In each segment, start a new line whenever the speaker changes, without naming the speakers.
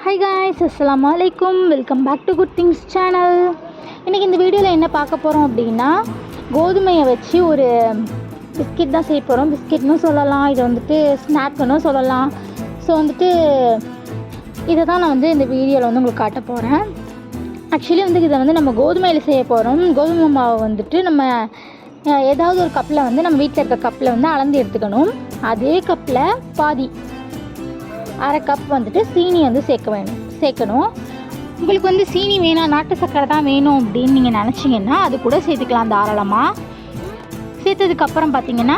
Hi guys, அஸ்ஸலாமு அலைக்கும். Welcome back to good things channel. இன்றைக்கி இந்த வீடியோவில் என்ன பார்க்க போகிறோம் அப்படின்னா, கோதுமையை வச்சு ஒரு பிஸ்கெட் தான் செய்ய போகிறோம். பிஸ்கெட்னு சொல்லலாம், இதை வந்துட்டு ஸ்நாக்குன்னு சொல்லலாம். ஸோ வந்துட்டு இதை தான் நான் வந்து இந்த வீடியோவில் வந்து உங்களுக்கு காட்ட போகிறேன். ஆக்சுவலி வந்து இதை வந்து நம்ம கோதுமையில் செய்ய போகிறோம். கோதுமை மாவை வந்துட்டு நம்ம ஏதாவது ஒரு கப்பில் வந்து நம்ம வீட்டில் இருக்க கப்பில் வந்து அளந்து எடுத்துக்கணும். அதே கப்பில் பாதி அரை கப் வந்துட்டு சீனி வந்து சேர்க்கணும். உங்களுக்கு வந்து சீனி வேணாம், நாட்டு சர்க்கரை தான் வேணும் அப்படின்னு நீங்கள் நினச்சிங்கன்னா அது கூட சேர்த்துக்கலாம் தாராளமாக. சேர்த்ததுக்கப்புறம் பார்த்திங்கன்னா,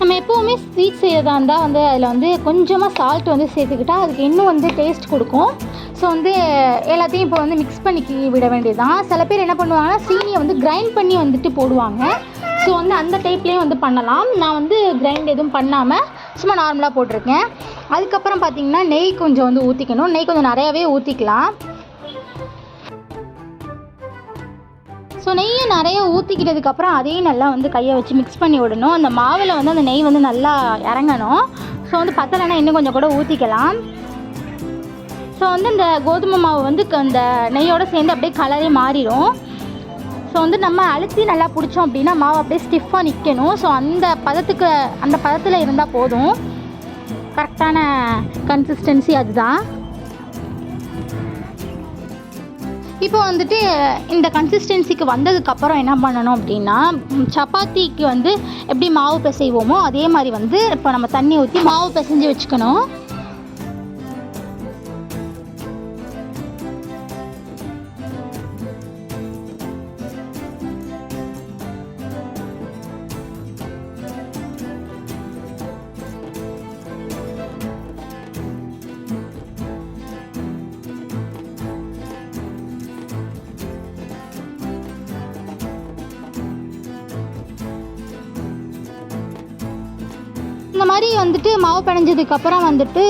நம்ம எப்போவுமே ஸ்வீட் செய்யறதா இருந்தால் வந்து அதில் வந்து கொஞ்சமாக சால்ட் வந்து சேர்த்துக்கிட்டால் அதுக்கு இன்னும் வந்து டேஸ்ட் கொடுக்கும். ஸோ வந்து எல்லாத்தையும் இப்போ வந்து மிக்ஸ் பண்ணி விட வேண்டியது தான். சில பேர் என்ன பண்ணுவாங்கன்னா, சீனியை வந்து கிரைண்ட் பண்ணி வந்துட்டு போடுவாங்க. ஸோ வந்து அந்த டைப்லேயும் வந்து பண்ணலாம். நான் வந்து கிரைண்ட் எதுவும் பண்ணாமல் சும்மா நார்மலாக போட்டிருக்கேன். அதுக்கப்புறம் பார்த்திங்கன்னா, நெய் கொஞ்சம் வந்து ஊற்றிக்கணும். நெய் கொஞ்சம் நிறையாவே ஊற்றிக்கலாம். ஸோ நெய்யை நிறைய ஊற்றிக்கிட்டதுக்கப்புறம் அதையும் நல்லா வந்து கையை வச்சு மிக்ஸ் பண்ணி விடணும். அந்த மாவில் வந்து அந்த நெய் வந்து நல்லா இறங்கணும். ஸோ வந்து பத்தலைன்னா இன்னும் கொஞ்சம் கூட ஊற்றிக்கலாம். ஸோ வந்து இந்த கோதுமை மாவு வந்து அந்த நெய்யோடு சேர்ந்து அப்படியே கலரே மாறிடும். ஸோ வந்து நம்ம அழுத்தி நல்லா பிடிச்சோம் அப்படின்னா மாவு அப்படியே ஸ்டிஃபாக நிற்கணும். ஸோ அந்த பதத்தில் இருந்தால் போதும். கரெக்டான கன்சிஸ்டன்சி அதுதான். இப்போ வந்துட்டு இந்த கன்சிஸ்டன்சிக்கு வந்ததுக்கப்புறம் என்ன பண்ணணும் அப்படின்னா, சப்பாத்திக்கு வந்து எப்படி மாவு பிசைவோமோ அதே மாதிரி வந்து இப்போ நம்ம தண்ணி ஊற்றி மாவு பிசைஞ்சு வச்சுக்கணும். இந்த மாதிரி வந்துட்டு மாவு பிணைஞ்சதுக்கப்புறம் வந்துட்டு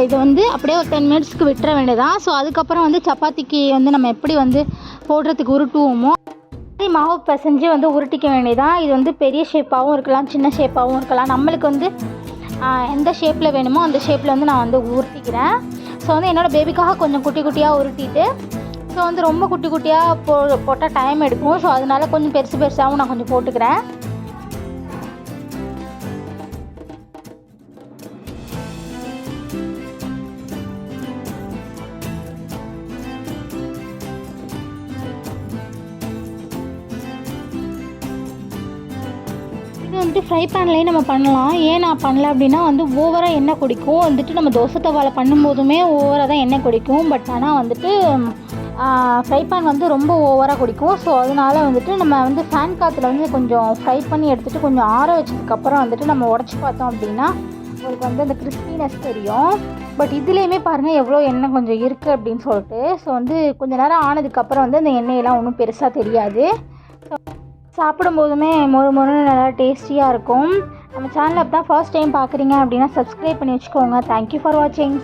இது வந்து அப்படியே ஒரு 10 மினிட்ஸ்க்கு விட்டுற வேண்டியதான். ஸோ அதுக்கப்புறம் வந்து சப்பாத்திக்கு வந்து நம்ம எப்படி வந்து போடுறதுக்கு உருட்டுவோமோ அதே மாவு பிசைஞ்சு வந்து உருட்டிக்க வேண்டியதான். இது வந்து பெரிய ஷேப்பாகவும் இருக்கலாம், சின்ன ஷேப்பாகவும் இருக்கலாம். நம்மளுக்கு வந்து எந்த ஷேப்பில் வேணுமோ அந்த ஷேப்பில் வந்து நான் வந்து உருட்டிக்கிறேன். ஸோ வந்து என்னோடய பேபிக்காக கொஞ்சம் குட்டி குட்டியாக உருட்டிட்டு, ஸோ வந்து ரொம்ப குட்டி குட்டியாக போட்டால் டைம் எடுக்கும். ஸோ அதனால் கொஞ்சம் பெருசாகவும் நான் கொஞ்சம் போட்டுக்கிறேன். இது வந்துட்டு ஃப்ரை பேன்லேயே நம்ம பண்ணலாம். ஏன் நான் பண்ணல அப்படின்னா வந்து ஓவராக எண்ணெய் குடிக்கும். வந்துட்டு நம்ம தோசை தவாவில் பண்ணும்போதுமே ஓவராக தான் எண்ணெய் குடிக்கும். பட் ஆனால் வந்துட்டு ஃப்ரை பேன் வந்து ரொம்ப ஓவராக குடிக்கும். ஸோ அதனால் வந்துட்டு நம்ம வந்து ஃபேன் காற்றுல வந்து கொஞ்சம் ஃப்ரை பண்ணி எடுத்துகிட்டு கொஞ்சம் ஆற வச்சதுக்கப்புறம் வந்துட்டு நம்ம உடச்சி பார்த்தோம் அப்படின்னா உங்களுக்கு வந்து அந்த கிறிஸ்பினஸ் தெரியும். பட் இதுலேயுமே பாருங்கள் எவ்வளோ எண்ணெய் கொஞ்சம் இருக்குது அப்படின்னு சொல்லிட்டு. ஸோ வந்து கொஞ்சம் நேரம் ஆனதுக்கப்புறம் வந்து அந்த எண்ணெயெல்லாம் ஒன்றும் பெருசாக தெரியாது. சாப்பிடும்போதுமே மொறுன்னு நல்லா டேஸ்டியாக இருக்கும். நம்ம சேனலை அப்போ தான் ஃபர்ஸ்ட் டைம் பார்க்குறீங்க அப்படின்னா சப்ஸ்கிரைப் பண்ணி வச்சுக்கோங்க. தேங்க்யூ ஃபார் வாட்சிங்.